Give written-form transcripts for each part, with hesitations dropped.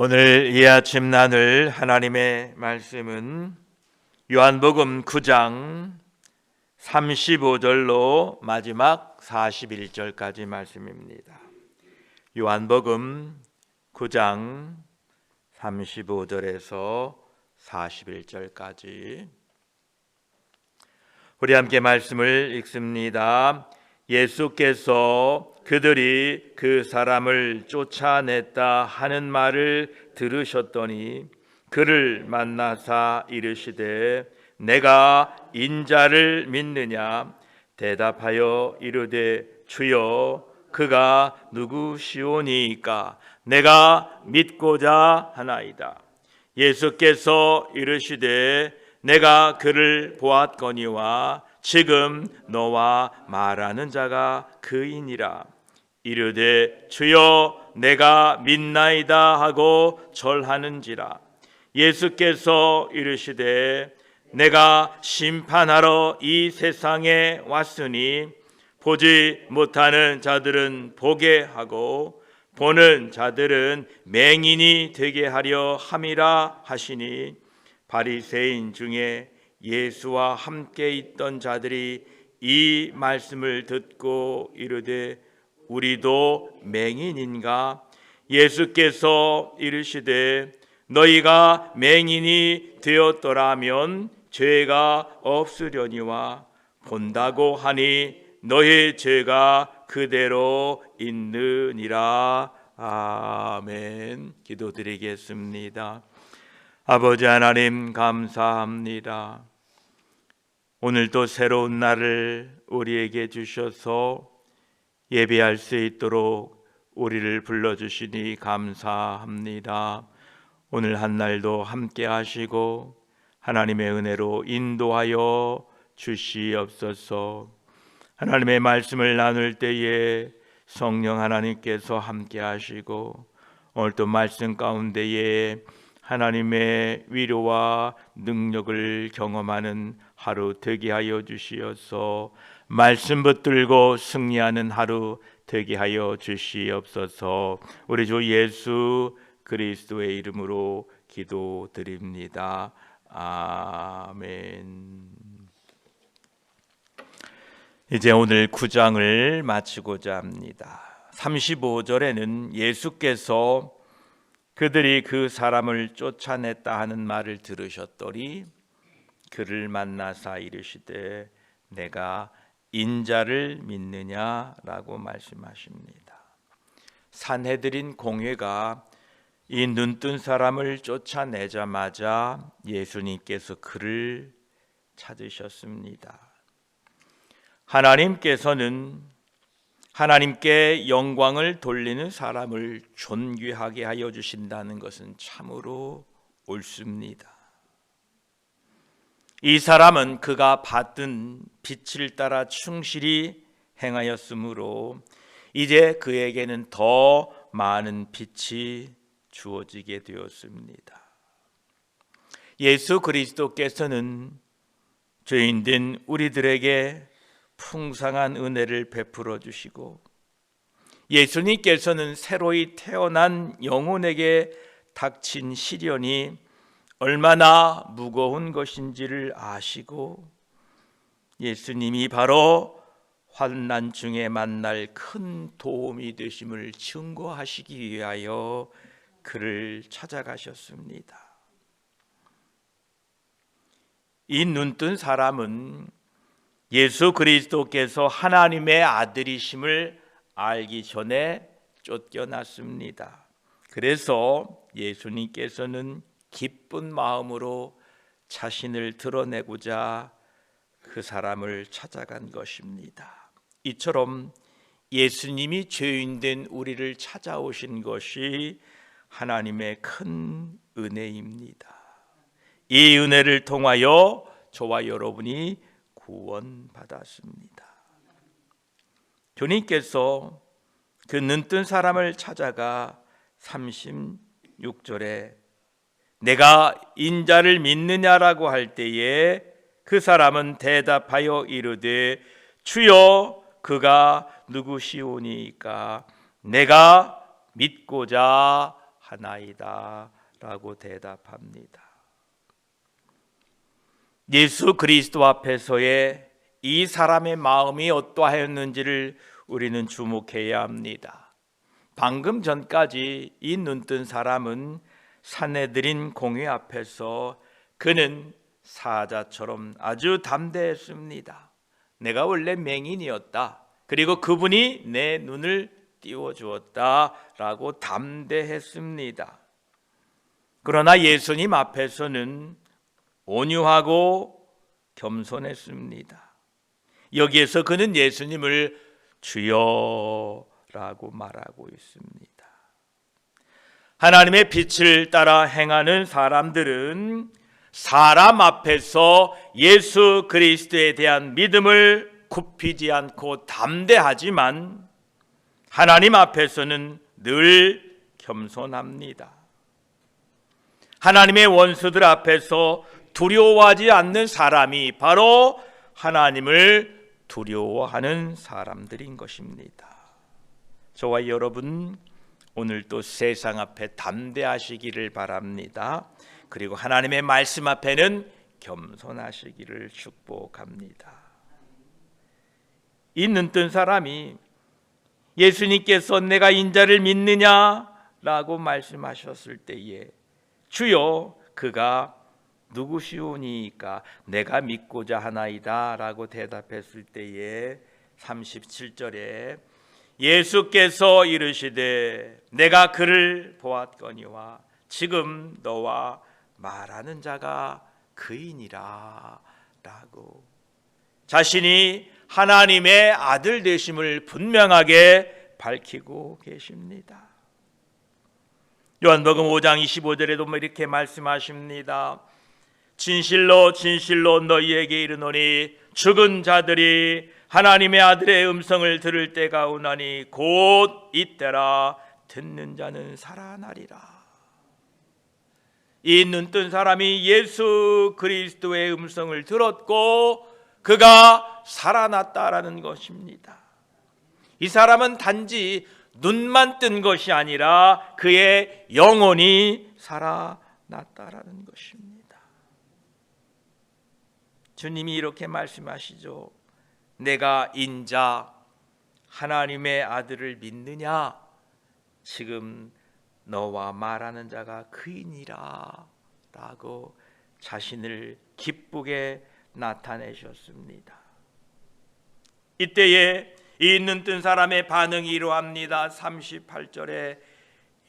오늘 이 아침 나눌 하나님의 말씀은 요한복음 9장 35절로 마지막 41절까지 말씀입니다. 요한복음 9장 35절에서 41절까지 우리 함께 말씀을 읽습니다. 예수께서 그들이 그 사람을 쫓아냈다 하는 말을 들으셨더니 그를 만나사 이르시되 내가 인자를 믿느냐? 대답하여 이르되 주여 그가 누구시오니이까? 내가 믿고자 하나이다. 예수께서 이르시되 내가 그를 보았거니와 지금 너와 말하는 자가 그이니라. 이르되 주여 내가 믿나이다 하고 절하는지라. 예수께서 이르시되 내가 심판하러 이 세상에 왔으니 보지 못하는 자들은 보게 하고 보는 자들은 맹인이 되게 하려 함이라 하시니 바리새인 중에 예수와 함께 있던 자들이 이 말씀을 듣고 이르되 우리도 맹인인가? 예수께서 이르시되 너희가 맹인이 되었더라면 죄가 없으려니와 본다고 하니 너희 죄가 그대로 있느니라. 아멘. 기도드리겠습니다. 아버지 하나님 감사합니다. 오늘도 새로운 날을 우리에게 주셔서 예배할 수 있도록 우리를 불러주시니 감사합니다. 오늘 한 날도 함께 하시고 하나님의 은혜로 인도하여 주시옵소서. 하나님의 말씀을 나눌 때에 성령 하나님께서 함께 하시고 오늘도 말씀 가운데에 하나님의 위로와 능력을 경험하는 하루 되게 하여 주시어서 말씀 붙들고 승리하는 하루 되게 하여 주시옵소서. 우리 주 예수 그리스도의 이름으로 기도드립니다. 아멘. 이제 오늘 9장을 마치고자 합니다. 35절에는 예수께서 그들이 그 사람을 쫓아냈다 하는 말을 들으셨더니 그를 만나사 이르시되 내가 인자를 믿느냐라고 말씀하십니다. 산헤드린 공회가 이 눈뜬 사람을 쫓아내자마자 예수님께서 그를 찾으셨습니다. 하나님께서는 하나님께 영광을 돌리는 사람을 존귀하게 하여 주신다는 것은 참으로 옳습니다. 이 사람은 그가 받은 빛을 따라 충실히 행하였으므로 이제 그에게는 더 많은 빛이 주어지게 되었습니다. 예수 그리스도께서는 죄인된 우리들에게 풍성한 은혜를 베풀어 주시고 예수님께서는 새로이 태어난 영혼에게 닥친 시련이 얼마나 무거운 것인지를 아시고 예수님이 바로 환난 중에 만날 큰 도움이 되심을 증거하시기 위하여 그를 찾아가셨습니다. 이 눈뜬 사람은 예수 그리스도께서 하나님의 아들이심을 알기 전에 쫓겨났습니다. 그래서 예수님께서는 기쁜 마음으로 자신을 드러내고자 그 사람을 찾아간 것입니다. 이처럼 예수님이 죄인된 우리를 찾아오신 것이 하나님의 큰 은혜입니다. 이 은혜를 통하여 저와 여러분이 구원받았습니다. 주님께서 그 눈뜬 사람을 찾아가 36절에 내가 인자를 믿느냐라고 할 때에 그 사람은 대답하여 이르되 주여 그가 누구시오니까? 내가 믿고자 하나이다 라고 대답합니다. 예수 그리스도 앞에서의 이 사람의 마음이 어떠하였는지를 우리는 주목해야 합니다. 방금 전까지 이 눈뜬 사람은 산헤드린 공회 앞에서 그는 사자처럼 아주 담대했습니다. 내가 원래 맹인이었다. 그리고 그분이 내 눈을 띄워주었다 라고 담대했습니다. 그러나 예수님 앞에서는 온유하고 겸손했습니다. 여기에서 그는 예수님을 주여라고 말하고 있습니다. 하나님의 빛을 따라 행하는 사람들은 사람 앞에서 예수 그리스도에 대한 믿음을 굽히지 않고 담대하지만 하나님 앞에서는 늘 겸손합니다. 하나님의 원수들 앞에서 두려워하지 않는 사람이 바로 하나님을 두려워하는 사람들인 것입니다. 저와 여러분 오늘도 세상 앞에 담대하시기를 바랍니다. 그리고 하나님의 말씀 앞에는 겸손하시기를 축복합니다. 이 눈뜬 사람이 예수님께서 내가 인자를 믿느냐라고 말씀하셨을 때에 주여 그가 누구시오니까 내가 믿고자 하나이다 라고 대답했을 때에 37절에 예수께서 이르시되 내가 그를 보았거니와 지금 너와 말하는 자가 그이니라 라고 자신이 하나님의 아들 되심을 분명하게 밝히고 계십니다. 요한복음 5장 25절에도 이렇게 말씀하십니다. 진실로 진실로 너희에게 이르노니 죽은 자들이 하나님의 아들의 음성을 들을 때가 오나니 곧 이때라 듣는 자는 살아나리라. 이 눈뜬 사람이 예수 그리스도의 음성을 들었고 그가 살아났다라는 것입니다. 이 사람은 단지 눈만 뜬 것이 아니라 그의 영혼이 살아났다라는 것입니다. 주님이 이렇게 말씀하시죠. 내가 인자 하나님의 아들을 믿느냐? 지금 너와 말하는 자가 그이니라 라고 자신을 기쁘게 나타내셨습니다. 이때에 이 눈뜬 사람의 반응이 이러합니다. 38절에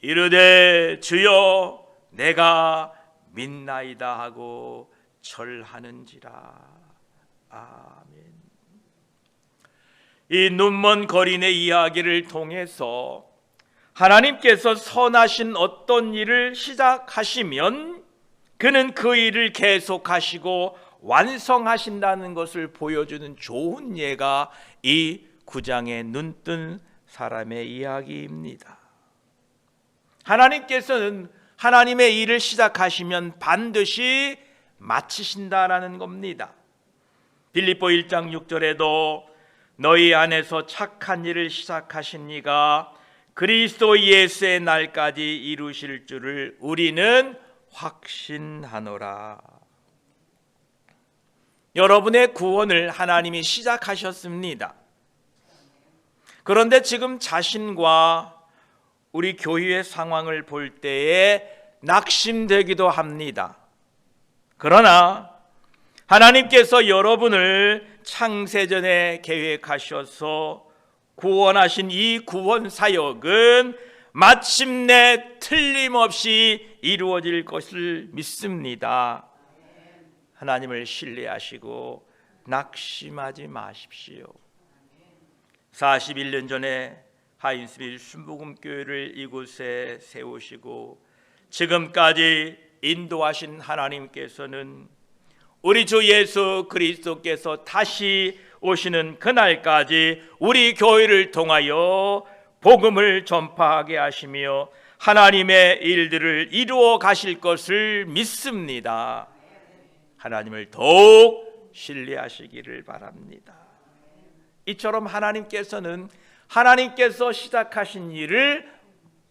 이르되 주여 내가 믿나이다 하고 절하는지라. 아멘. 이 눈먼 거린의 이야기를 통해서 하나님께서 선하신 어떤 일을 시작하시면 그는 그 일을 계속하시고 완성하신다는 것을 보여주는 좋은 예가 이 9장의 눈뜬 사람의 이야기입니다. 하나님께서는 하나님의 일을 시작하시면 반드시 마치신다라는 겁니다. 빌립보 1장 6절에도 너희 안에서 착한 일을 시작하신 이가 그리스도 예수의 날까지 이루실 줄을 우리는 확신하노라. 여러분의 구원을 하나님이 시작하셨습니다. 그런데 지금 자신과 우리 교회의 상황을 볼 때에 낙심되기도 합니다. 그러나 하나님께서 여러분을 창세전에 계획하셔서 구원하신 이 구원 사역은 마침내 틀림없이 이루어질 것을 믿습니다. 하나님을 신뢰하시고 낙심하지 마십시오. 41년 전에 하인스빌 순복음교회를 이곳에 세우시고 지금까지 인도하신 하나님께서는 우리 주 예수 그리스도께서 다시 오시는 그날까지 우리 교회를 통하여 복음을 전파하게 하시며 하나님의 일들을 이루어 가실 것을 믿습니다. 하나님을 더욱 신뢰하시기를 바랍니다. 이처럼 하나님께서는 하나님께서 시작하신 일을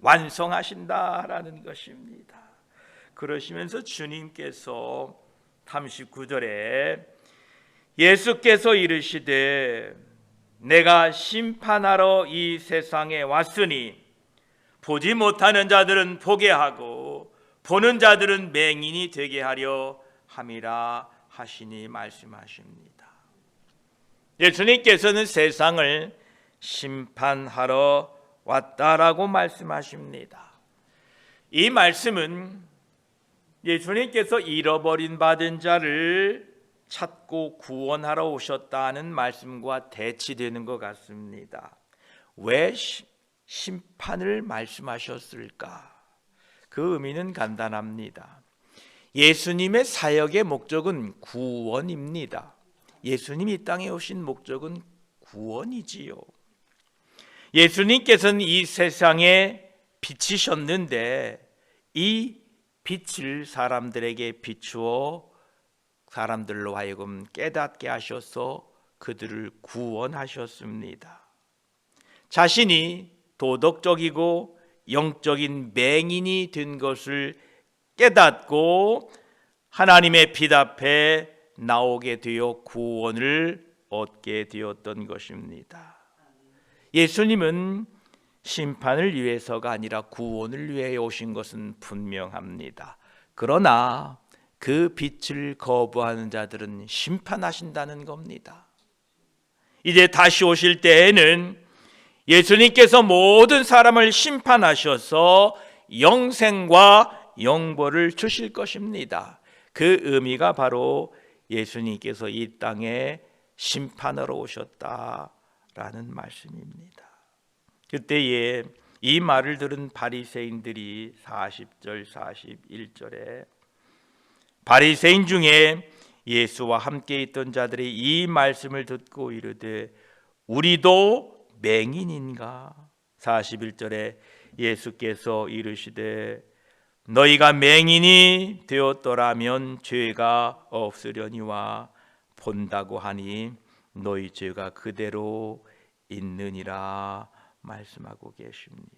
완성하신다라는 것입니다. 그러시면서 주님께서 39절에 예수께서 이르시되 내가 심판하러 이 세상에 왔으니 보지 못하는 자들은 보게 하고 보는 자들은 맹인이 되게 하려 함이라 하시니 말씀하십니다. 예수님께서는 세상을 심판하러 왔다라고 말씀하십니다. 이 말씀은 예수님께서 잃어버린 받은 자를 찾고 구원하러 오셨다는 말씀과 대치되는 것 같습니다. 왜 심판을 말씀하셨을까? 그 의미는 간단합니다. 예수님의 사역의 목적은 구원입니다. 예수님이 이 땅에 오신 목적은 구원이지요. 예수님께서는 이 세상에 빛이셨는데 이 빛을 사람들에게 비추어 사람들로 하여금 깨닫게 하셔서 그들을 구원하셨습니다. 자신이 도덕적이고 영적인 맹인이 된 것을 깨닫고 하나님의 빛 앞에 나오게 되어 구원을 얻게 되었던 것입니다. 예수님은 심판을 위해서가 아니라 구원을 위해 오신 것은 분명합니다. 그러나 그 빛을 거부하는 자들은 심판하신다는 겁니다. 이제 다시 오실 때에는 예수님께서 모든 사람을 심판하셔서 영생과 영벌을 주실 것입니다. 그 의미가 바로 예수님께서 이 땅에 심판하러 오셨다라는 말씀입니다. 그때에 이 말을 들은 바리새인들이 40절 41절에 바리새인 중에 예수와 함께 있던 자들이 이 말씀을 듣고 이르되 우리도 맹인인가? 41절에 예수께서 이르시되 너희가 맹인이 되었더라면 죄가 없으려니와 본다고 하니 너희 죄가 그대로 있느니라 말씀하고 계십니다.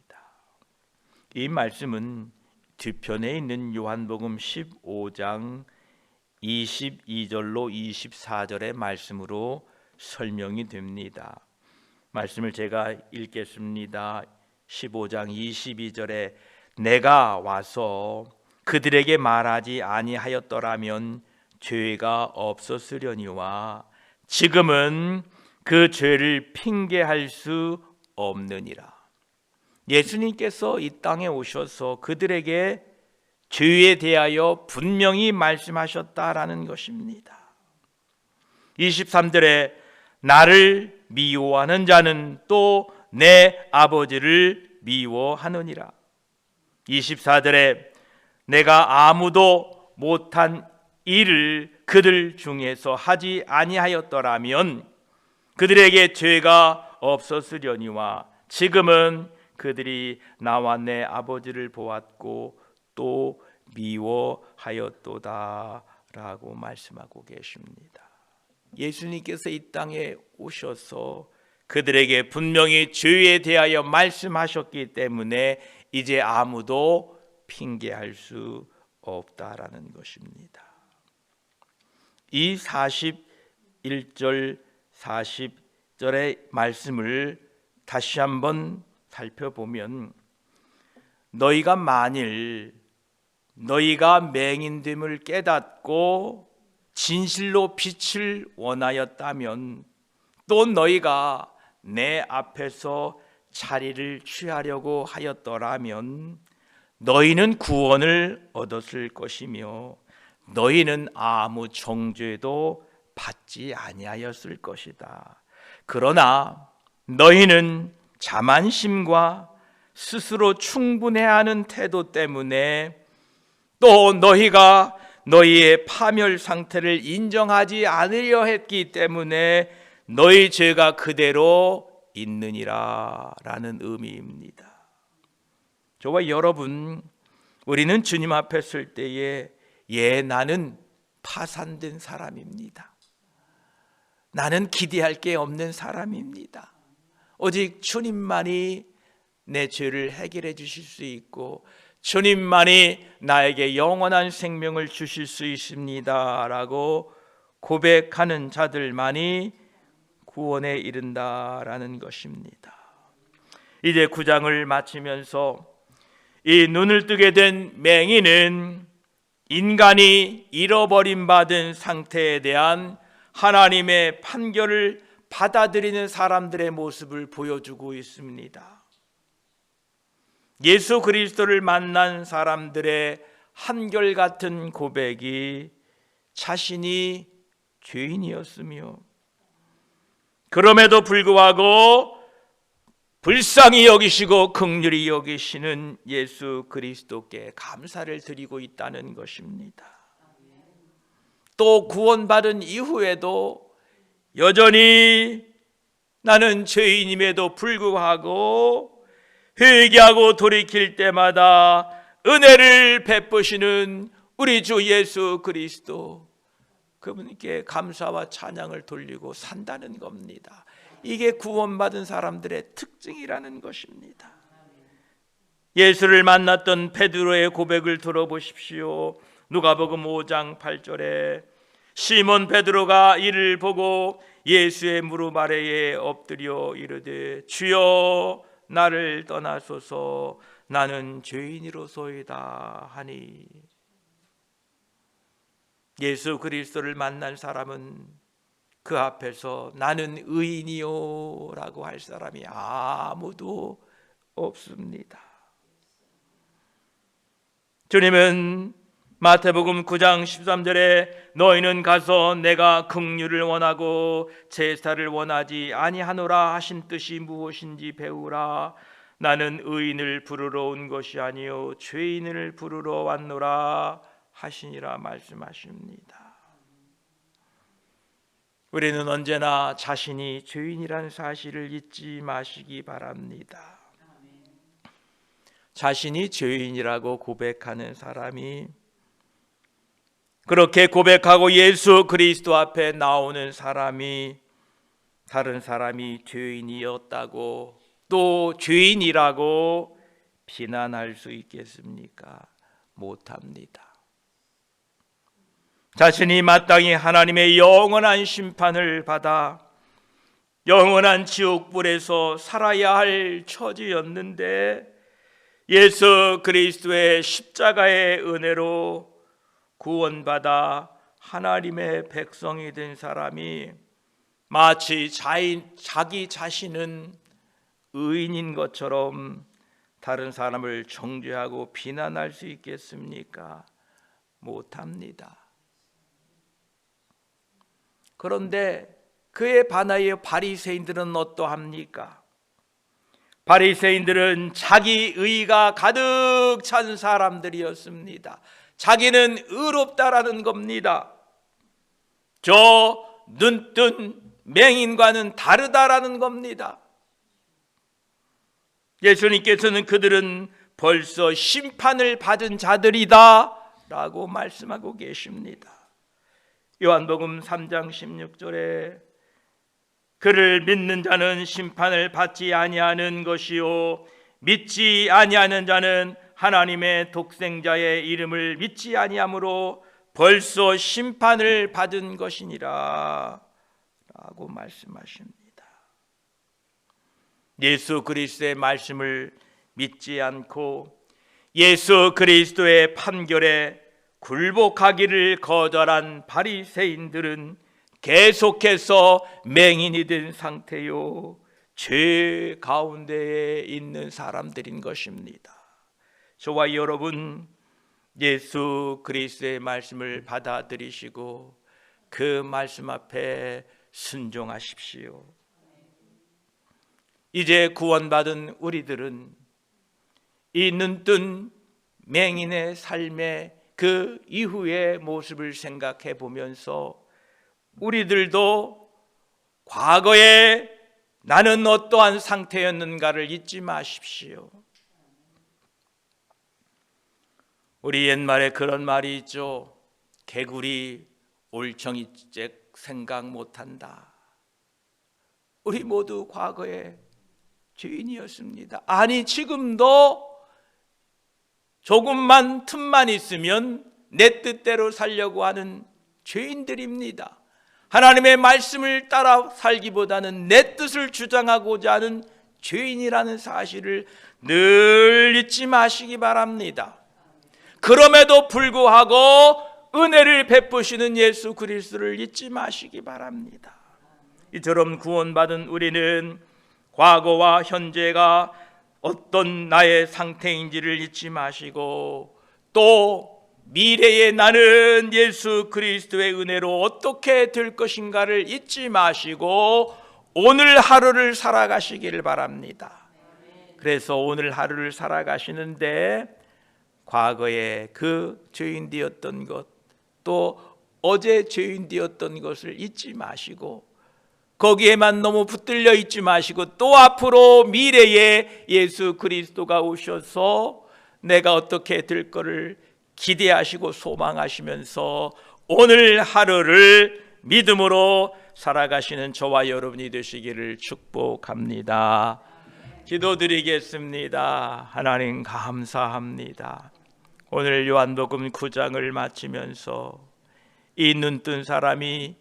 이 말씀은 뒤편에 있는 요한복음 15장 22절로 24절의 말씀으로 설명이 됩니다. 말씀을 제가 읽겠습니다. 15장 22절에 내가 와서 그들에게 말하지 아니하였더라면 죄가 없었으려니와 지금은 그 죄를 핑계할 수 없느니라. 예수님께서 이 땅에 오셔서 그들에게 죄에 대하여 분명히 말씀하셨다라는 것입니다. 23절에 나를 미워하는 자는 또 내 아버지를 미워하느니라. 24절에 내가 아무도 못한 일을 그들 중에서 하지 아니하였더라면 그들에게 죄가 없었으려니와 지금은 그들이 나와 내 아버지를 보았고 또 미워하였도다 라고 말씀하고 계십니다. 예수님께서 이 땅에 오셔서 그들에게 분명히 죄에 대하여 말씀하셨기 때문에 이제 아무도 핑계할 수 없다라는 것입니다. 이 41절 40절의 말씀을 다시 한번 살펴보면 너희가 만일 너희가 맹인됨을 깨닫고 진실로 빛을 원하였다면 또 너희가 내 앞에서 자리를 취하려고 하였더라면 너희는 구원을 얻었을 것이며 너희는 아무 정죄도 받지 아니하였을 것이다. 그러나 너희는 자만심과 스스로 충분해하는 태도 때문에 또 너희가 너희의 파멸 상태를 인정하지 않으려 했기 때문에 너희 죄가 그대로 있느니라 라는 의미입니다. 저와 여러분, 우리는 주님 앞에 설 때에 나는 파산된 사람입니다. 나는 기대할 게 없는 사람입니다. 오직 주님만이 내 죄를 해결해 주실 수 있고 주님만이 나에게 영원한 생명을 주실 수 있습니다 라고 고백하는 자들만이 구원에 이른다라는 것입니다. 이제 9장을 마치면서 이 눈을 뜨게 된 맹인은 인간이 잃어버림 받은 상태에 대한 하나님의 판결을 받아들이는 사람들의 모습을 보여주고 있습니다. 예수 그리스도를 만난 사람들의 한결같은 고백이 자신이 죄인이었으며 그럼에도 불구하고 불쌍히 여기시고 긍휼히 여기시는 예수 그리스도께 감사를 드리고 있다는 것입니다. 또 구원받은 이후에도 여전히 나는 죄인임에도 불구하고 회개하고 돌이킬 때마다 은혜를 베푸시는 우리 주 예수 그리스도, 그분께 감사와 찬양을 돌리고 산다는 겁니다. 이게 구원받은 사람들의 특징이라는 것입니다. 예수를 만났던 베드로의 고백을 들어보십시오. 누가복음 5장 8절에 시몬 베드로가 이를 보고 예수의 무릎 아래에 엎드려 이르되 주여 나를 떠나소서 나는 죄인이로소이다 하니, 예수 그리스도를 만난 사람은 그 앞에서 나는 의인이요 라고 할 사람이 아무도 없습니다. 주님은 마태복음 9장 13절에 너희는 가서 내가 긍휼을 원하고 제사를 원하지 아니하노라 하신 뜻이 무엇인지 배우라. 나는 의인을 부르러 온 것이 아니요 죄인을 부르러 왔노라 하시니라 말씀하십니다. 우리는 언제나 자신이 죄인이라는 사실을 잊지 마시기 바랍니다. 자신이 죄인이라고 고백하는 사람이, 그렇게 고백하고 예수 그리스도 앞에 나오는 사람이 다른 사람이 죄인이었다고 또 죄인이라고 비난할 수 있겠습니까? 못합니다. 자신이 마땅히 하나님의 영원한 심판을 받아 영원한 지옥불에서 살아야 할 처지였는데 예수 그리스도의 십자가의 은혜로 구원받아 하나님의 백성이 된 사람이 마치 자기 자신은 의인인 것처럼 다른 사람을 정죄하고 비난할 수 있겠습니까? 못합니다. 그런데 그에 반하여 바리새인들은 어떠합니까? 바리새인들은 자기 의가 가득 찬 사람들이었습니다. 자기는 의롭다라는 겁니다. 저 눈뜬 맹인과는 다르다라는 겁니다. 예수님께서는 그들은 벌써 심판을 받은 자들이다 라고 말씀하고 계십니다. 요한복음 3장 16절에 그를 믿는 자는 심판을 받지 아니하는 것이요 믿지 아니하는 자는 하나님의 독생자의 이름을 믿지 아니하므로 벌써 심판을 받은 것이니라 라고 말씀하십니다. 예수 그리스도의 말씀을 믿지 않고 예수 그리스도의 판결에 굴복하기를 거절한 바리새인들은 계속해서 맹인이 된 상태요 죄 가운데에 있는 사람들인 것입니다. 저와 여러분, 예수 그리스도의 말씀을 받아들이시고 그 말씀 앞에 순종하십시오. 이제 구원받은 우리들은 이 눈뜬 맹인의 삶의 그 이후의 모습을 생각해 보면서 우리들도 과거에 나는 어떠한 상태였는가를 잊지 마십시오. 우리 옛말에 그런 말이 있죠. 개구리 올챙이째 생각 못한다. 우리 모두 과거에 죄인이었습니다. 아니, 지금도 조금만 틈만 있으면 내 뜻대로 살려고 하는 죄인들입니다. 하나님의 말씀을 따라 살기보다는 내 뜻을 주장하고자 하는 죄인이라는 사실을 늘 잊지 마시기 바랍니다. 그럼에도 불구하고 은혜를 베푸시는 예수 그리스도를 잊지 마시기 바랍니다. 이처럼 구원받은 우리는 과거와 현재가 어떤 나의 상태인지를 잊지 마시고, 또 미래의 나는 예수 그리스도의 은혜로 어떻게 될 것인가를 잊지 마시고 오늘 하루를 살아가시기를 바랍니다. 그래서 오늘 하루를 살아가시는데 과거에 그 죄인 되었던 것, 또 어제 죄인 되었던 것을 잊지 마시고 거기에만 너무 붙들려 있지 마시고, 또 앞으로 미래에 예수 그리스도가 오셔서 내가 어떻게 될 것을 기대하시고 소망하시면서 오늘 하루를 믿음으로 살아가시는 저와 여러분이 되시기를 축복합니다. 기도드리겠습니다. 하나님 감사합니다. 오늘 요한복음 9장을 마치면서 이 눈뜬 사람이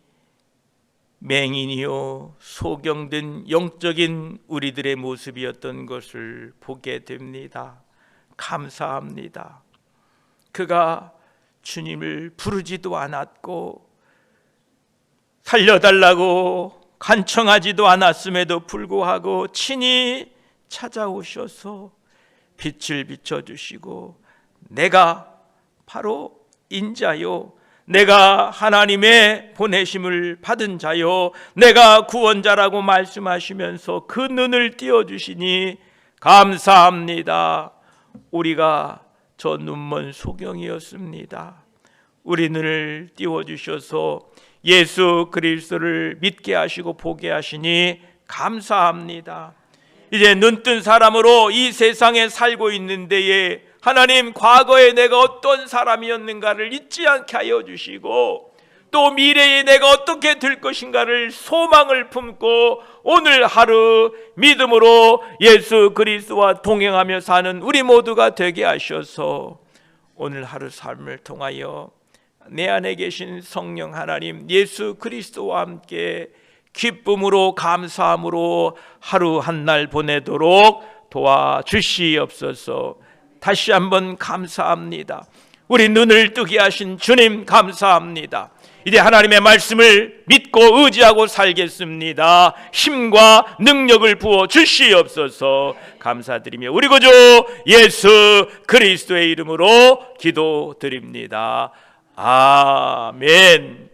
맹인이요 소경된 영적인 우리들의 모습이었던 것을 보게 됩니다. 감사합니다. 그가 주님을 부르지도 않았고 살려달라고 간청하지도 않았음에도 불구하고 친히 찾아오셔서 빛을 비춰주시고, 내가 바로 인자요, 내가 하나님의 보내심을 받은 자요, 내가 구원자라고 말씀하시면서 그 눈을 띄워주시니 감사합니다. 우리가 저 눈먼 소경이었습니다. 우리 눈을 띄워주셔서 예수 그리스도를 믿게 하시고 보게 하시니 감사합니다. 이제 눈뜬 사람으로 이 세상에 살고 있는 데에 하나님, 과거에 내가 어떤 사람이었는가를 잊지 않게 하여 주시고, 또 미래에 내가 어떻게 될 것인가를 소망을 품고 오늘 하루 믿음으로 예수 그리스도와 동행하며 사는 우리 모두가 되게 하셔서 오늘 하루 삶을 통하여 내 안에 계신 성령 하나님 예수 그리스도와 함께 기쁨으로 감사함으로 하루 한 날 보내도록 도와주시옵소서. 다시 한번 감사합니다. 우리 눈을 뜨게 하신 주님 감사합니다. 이제 하나님의 말씀을 믿고 의지하고 살겠습니다. 힘과 능력을 부어 주시옵소서. 감사드리며 우리 구주 예수 그리스도의 이름으로 기도드립니다. 아멘.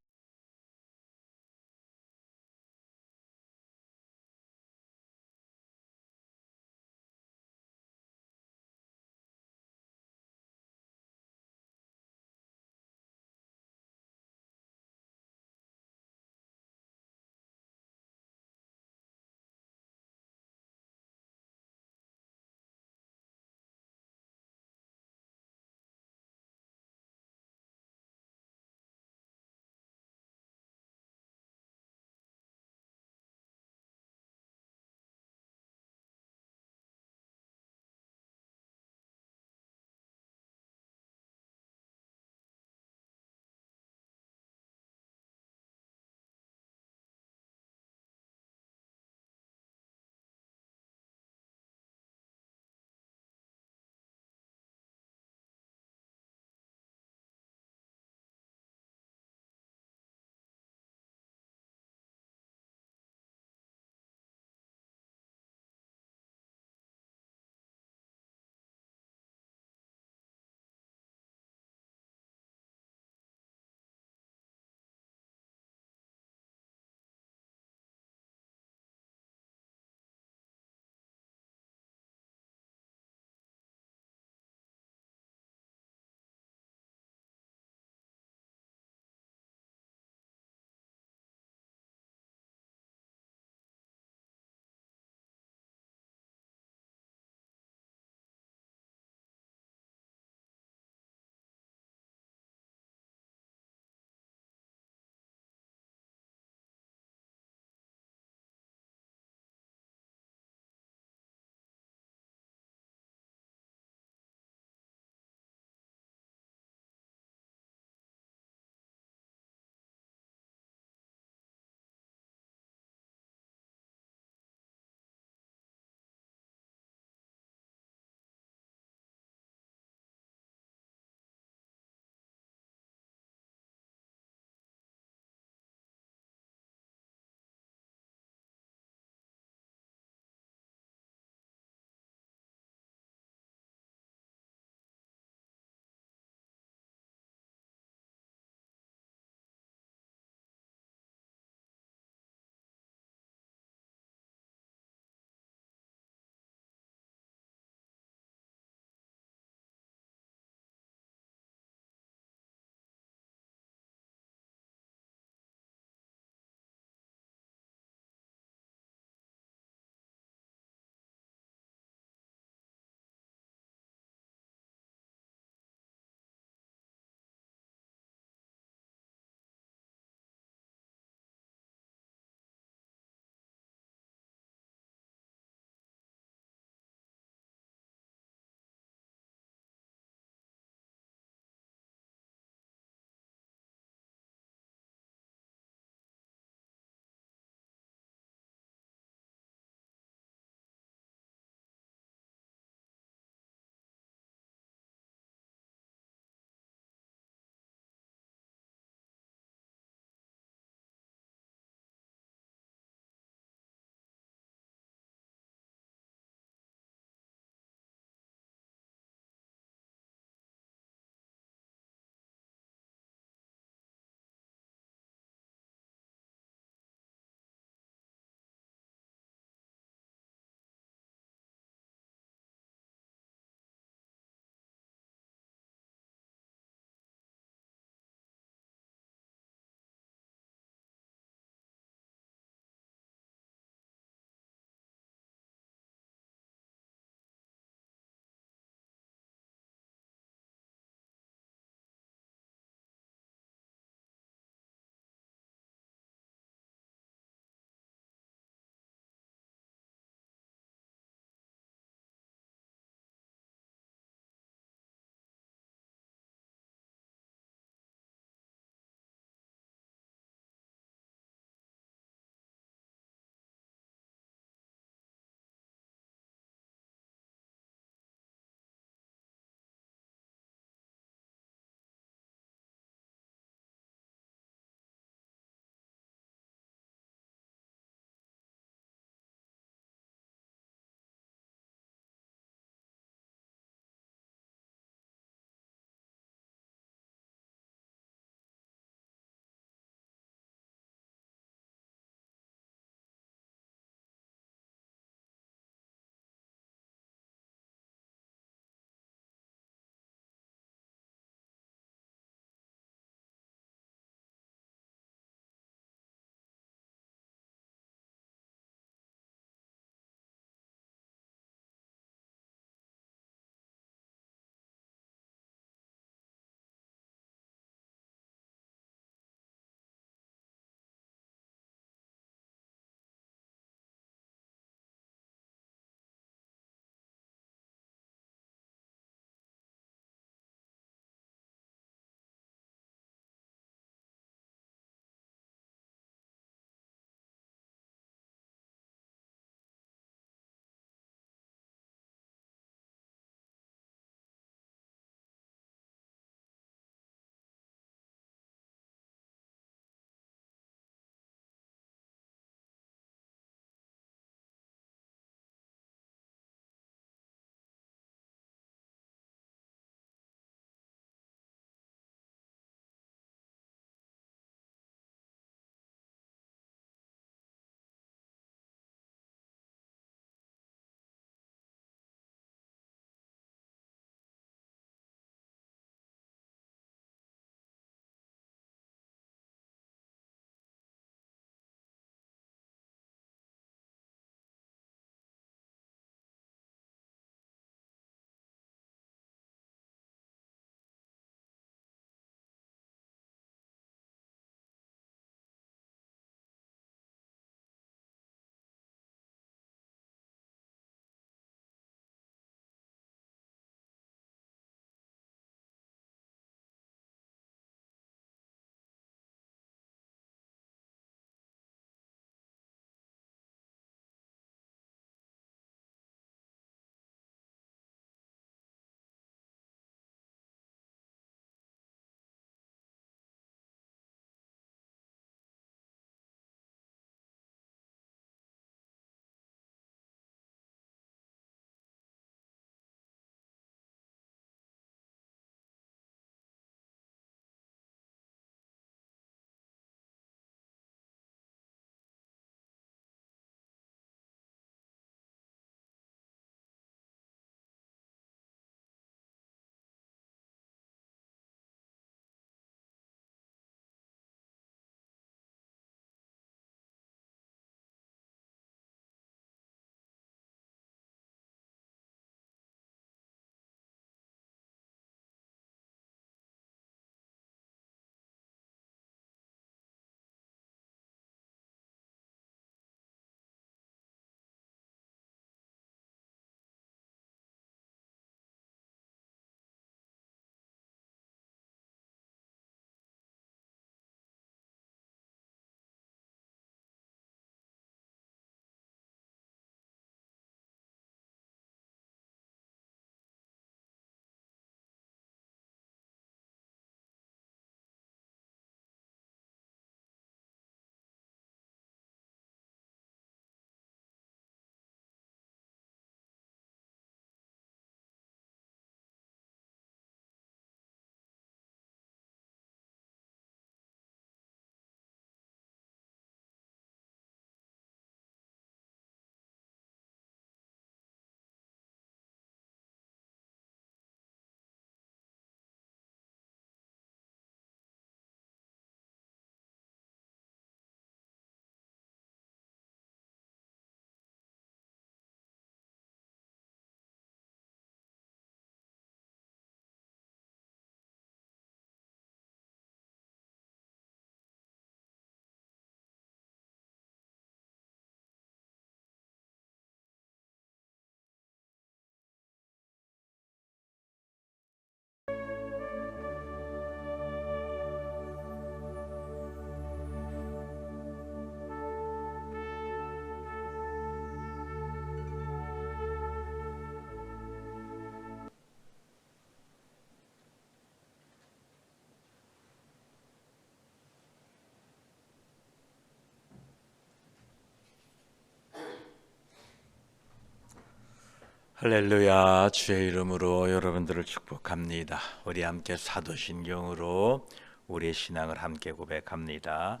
할렐루야. 주의 이름으로 여러분들을 축복합니다. 우리 함께 사도신경으로 우리의 신앙을 함께 고백합니다.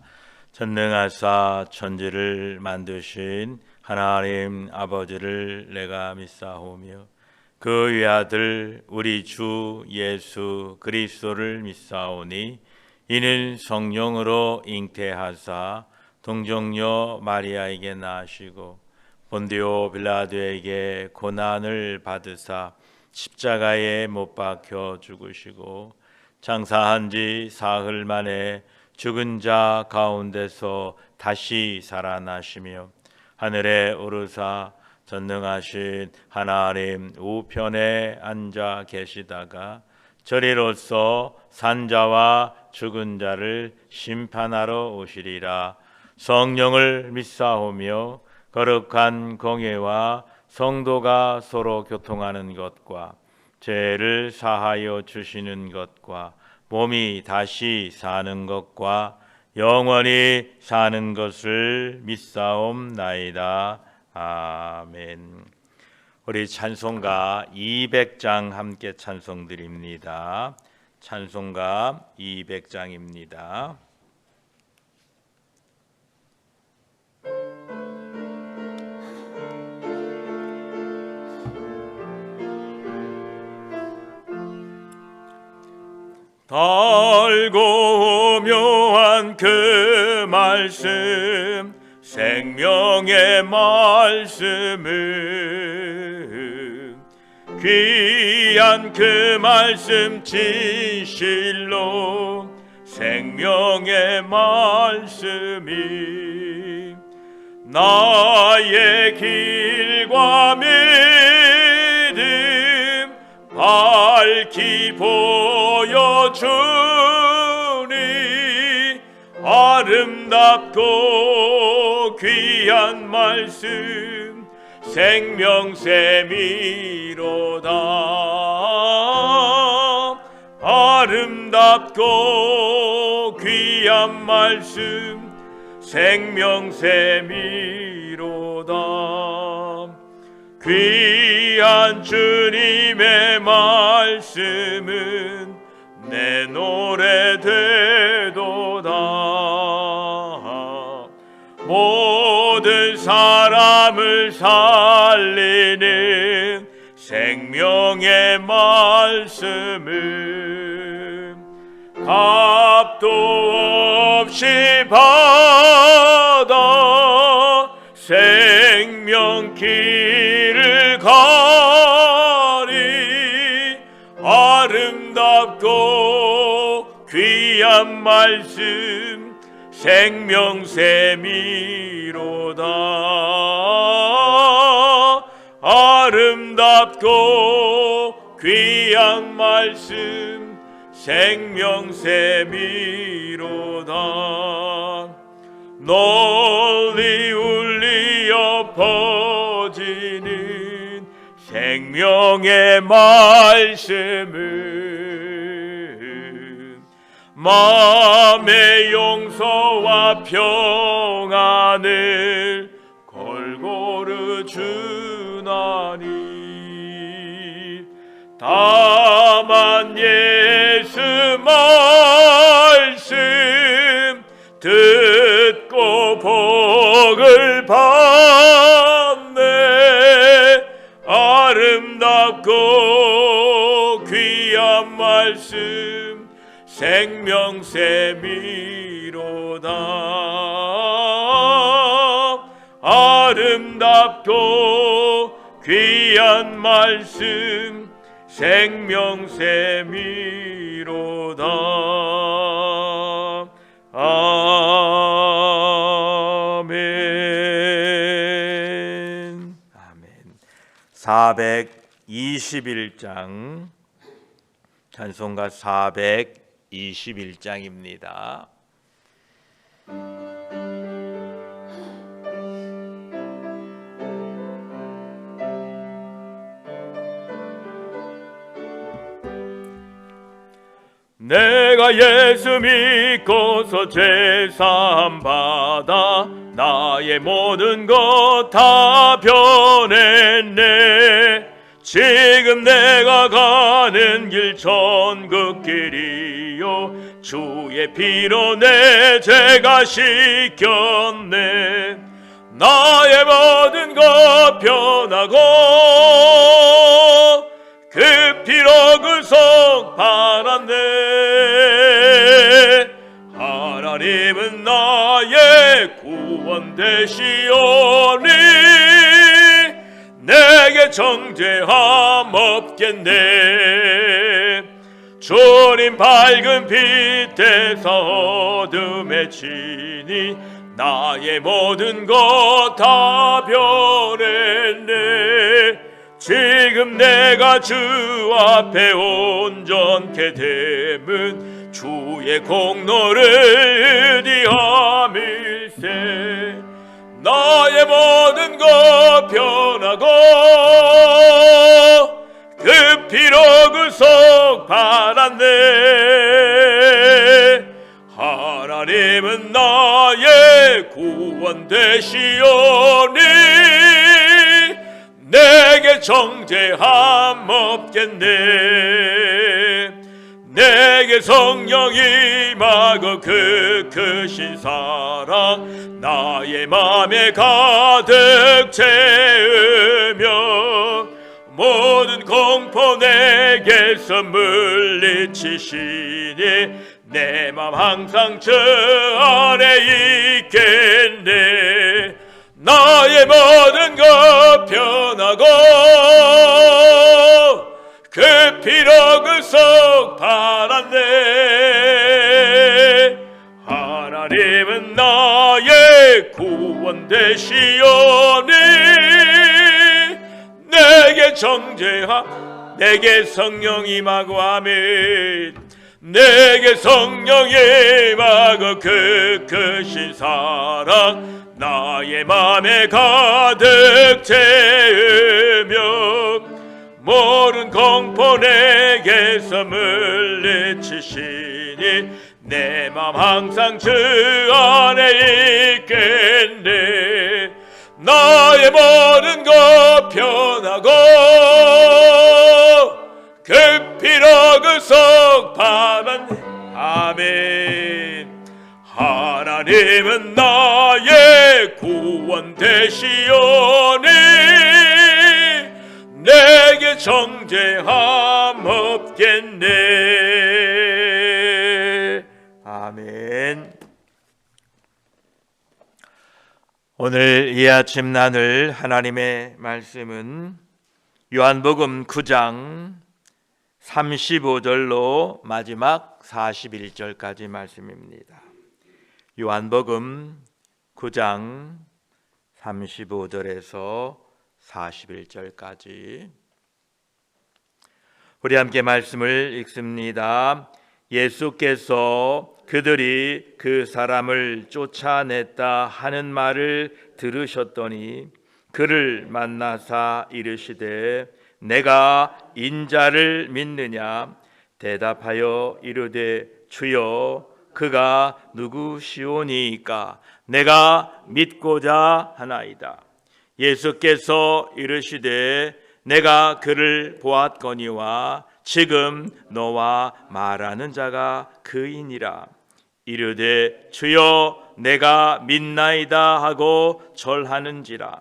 전능하사 천지를 만드신 하나님 아버지를 내가 믿사오며 그 외아들 우리 주 예수 그리스도를 믿사오니 이는 성령으로 잉태하사 동정녀 마리아에게 나시고 본디오 빌라도에게 고난을 받으사 십자가에 못 박혀 죽으시고 장사한 지 사흘 만에 죽은 자 가운데서 다시 살아나시며 하늘에 오르사 전능하신 하나님 우편에 앉아 계시다가 저리로서 산자와 죽은 자를 심판하러 오시리라. 성령을 믿사오며 거룩한 공예와 성도가 서로 교통하는 것과 죄를 사하여 주시는 것과 몸이 다시 사는 것과 영원히 사는 것을 믿사옵나이다. 아멘. 우리 찬송가 200장 함께 찬송드립니다. 찬송가 200장입니다. 달고 묘한 그 말씀 생명의 말씀은 귀한 그 말씀 진실로 생명의 말씀이 나의 길과 믿음 밝히 보여주니 아름답고 귀한 말씀 생명샘이로다. 아름답고 귀한 말씀 생명샘이로다. 귀한 주님의 말씀은 내 노래 되도다. 모든 사람을 살리는 생명의 말씀은 값도 없이 받아 생명길을 가리. 아름답고 귀한 말씀 생명샘이로다. 아름답고 귀한 말씀 생명샘이로다. 널리 울리어 퍼지는 생명의 말씀은 마음의 용서와 평안을 골고루 주나니. 다만 예수 말씀 듣고 복을 받네. 아름답고 귀한 말씀 생명샘이로다. 아름답고 귀한 말씀 생명샘이로다. 아멘. 아멘. 421장 찬송가 421장입니다. 내가 예수 믿고서 죄사함 받아 나의 모든 것 다 변했네. 지금 내가 가는 길 천국길이요 주의 피로 내 죄가 씻겼네. 나의 모든 것 변하고 그 피로 구속받았네. 하나님은 나의 구원 되시오니 내게 정죄함 없겠네. 주님 밝은 빛에서 어둠에 지니 나의 모든 것 다 변했네. 지금 내가 주 앞에 온전케 됨은 주의 공로를 의지함일세. 나의 모든 것 변하고 그 피로 구속받았네. 하나님은 나의 구원 되시오니 내게 정죄함 없겠네. 내게 성령이 임하고 그 크신 사랑 나의 맘에 가득 채우며 모든 공포 내게서 물리치시니 내 맘 항상 저 안에 있겠네. 나의 모든 것 변하고 그 피로 구속받았네. 하나님은 나의 구원 되시오니 내게 정죄함 내게 성령 임하고 아멘. 내게 성령 임하고 그 크신 사랑 나의 맘에 가득 채우며 모든 공포 내게서 물리치시니 내 맘 항상 주 안에 있겠네. 나의 모든 것 변하고 그 피로 구속받았네. 아멘. 하나님은 나의 구원 되시오니 내게 정죄함 없겠네. 아멘. 오늘 이 아침 나눌 하나님의 말씀은 요한복음 9장 35절로 마지막 41절까지 말씀입니다. 요한복음 9장 35절에서 41절까지 우리 함께 말씀을 읽습니다. 예수께서 그들이 그 사람을 쫓아냈다 하는 말을 들으셨더니 그를 만나사 이르시되 내가 인자를 믿느냐? 대답하여 이르되 주여 그가 누구시오니이까? 내가 믿고자 하나이다. 예수께서 이르시되 내가 그를 보았거니와 지금 너와 말하는 자가 그이니라. 이르되 주여 내가 믿나이다 하고 절하는지라.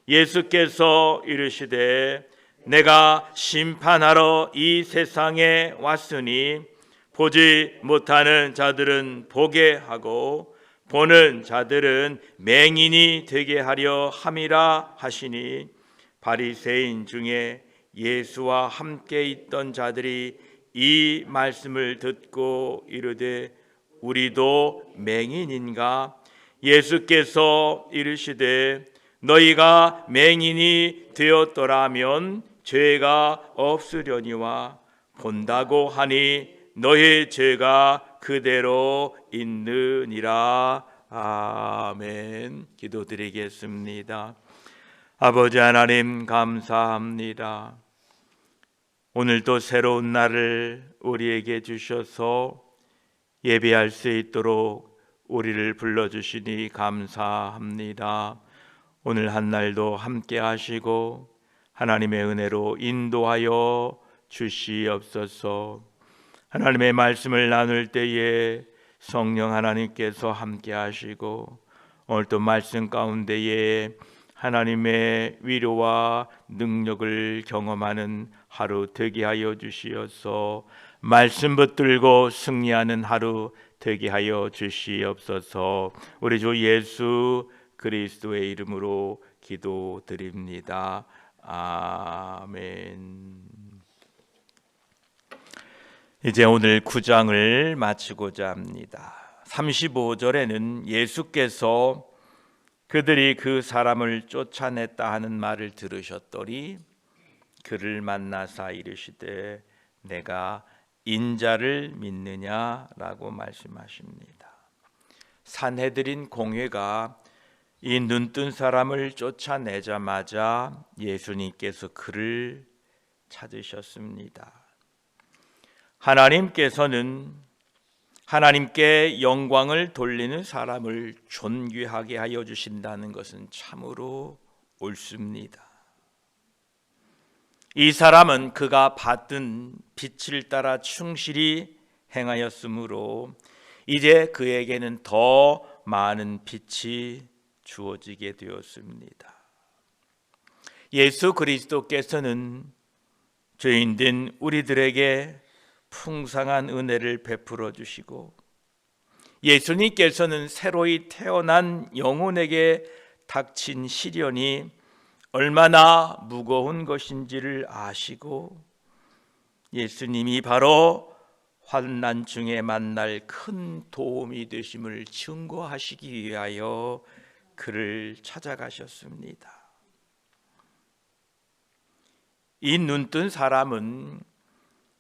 예수께서 이르시되 내가 심판하러 이 세상에 왔으니 보지 못하는 자들은 보게 하고 보는 자들은 맹인이 되게 하려 함이라 하시니 바리새인 중에 예수와 함께 있던 자들이 이 말씀을 듣고 이르되 우리도 맹인인가? 예수께서 이르시되 너희가 맹인이 되었더라면 죄가 없으려니와 본다고 하니 너희 죄가 그대로 있느니라. 아멘. 기도드리겠습니다. 아버지 하나님 감사합니다. 오늘도 새로운 날을 우리에게 주셔서 예배할 수 있도록 우리를 불러주시니 감사합니다. 오늘 한 날도 함께 하시고 하나님의 은혜로 인도하여 주시옵소서. 하나님의 말씀을 나눌 때에 성령 하나님께서 함께 하시고 오늘도 말씀 가운데에 하나님의 위로와 능력을 경험하는 하루 되게 하여 주시어서 말씀 붙들고 승리하는 하루 되게 하여 주시옵소서. 우리 주 예수 그리스도의 이름으로 기도드립니다. 아멘. 이제 오늘 9장을 마치고자 합니다. 35절에는 예수께서 그들이 그 사람을 쫓아냈다 하는 말을 들으셨더니 그를 만나사 이르시되 내가 인자를 믿느냐라고 말씀하십니다. 산헤드린 공회가 이 눈뜬 사람을 쫓아내자마자 예수님께서 그를 찾으셨습니다. 하나님께서는 하나님께 영광을 돌리는 사람을 존귀하게 하여 주신다는 것은 참으로 옳습니다. 이 사람은 그가 받은 빛을 따라 충실히 행하였으므로 이제 그에게는 더 많은 빛이 주어지게 되었습니다. 예수 그리스도께서는 죄인된 우리들에게 풍성한 은혜를 베풀어 주시고 예수님께서는 새로이 태어난 영혼에게 닥친 시련이 얼마나 무거운 것인지를 아시고 예수님이 바로 환난 중에 만날 큰 도움이 되심을 증거하시기 위하여 그를 찾아가셨습니다. 이 눈뜬 사람은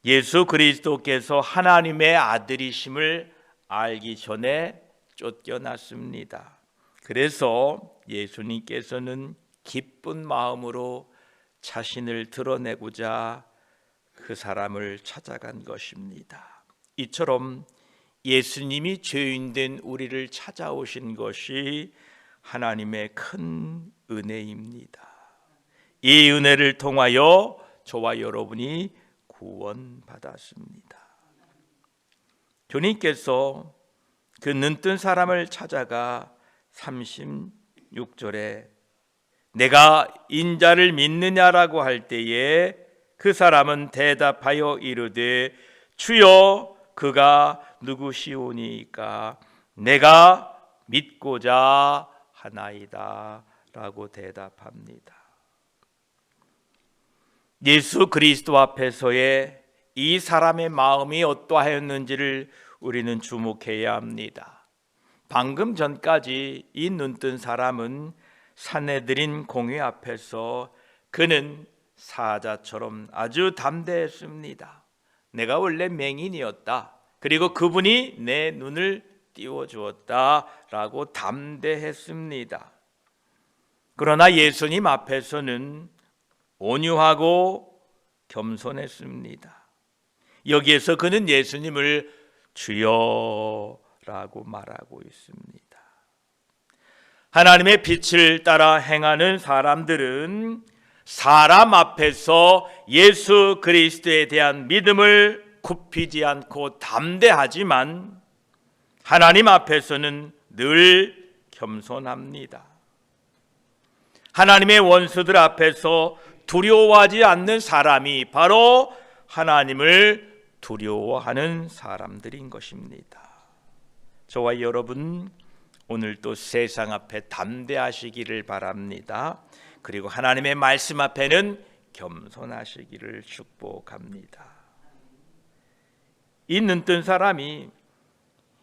예수 그리스도께서 하나님의 아들이심을 알기 전에 쫓겨났습니다. 그래서 예수님께서는 기쁜 마음으로 자신을 드러내고자 그 사람을 찾아간 것입니다. 이처럼 예수님이 죄인된 우리를 찾아오신 것이 하나님의 큰 은혜입니다. 이 은혜를 통하여 저와 여러분이 구원받았습니다. 주님께서 그 눈뜬 사람을 찾아가 36절에 내가 인자를 믿느냐라고 할 때에 그 사람은 대답하여 이르되 주여 그가 누구시오니까 내가 믿고자 하나이다 라고 대답합니다. 예수 그리스도 앞에서의 이 사람의 마음이 어떠하였는지를 우리는 주목해야 합니다. 방금 전까지 이 눈뜬 사람은 산헤드린 공회 앞에서 그는 사자처럼 아주 담대했습니다. 내가 원래 맹인이었다. 그리고 그분이 내 눈을 띄워주었다 라고 담대했습니다. 그러나 예수님 앞에서는 온유하고 겸손했습니다. 여기에서 그는 예수님을 주여라고 말하고 있습니다. 하나님의 빛을 따라 행하는 사람들은 사람 앞에서 예수 그리스도에 대한 믿음을 굽히지 않고 담대하지만 하나님 앞에서는 늘 겸손합니다. 하나님의 원수들 앞에서 두려워하지 않는 사람이 바로 하나님을 두려워하는 사람들인 것입니다. 저와 여러분 오늘도 세상 앞에 담대하시기를 바랍니다. 그리고 하나님의 말씀 앞에는 겸손하시기를 축복합니다. 이 눈뜬 사람이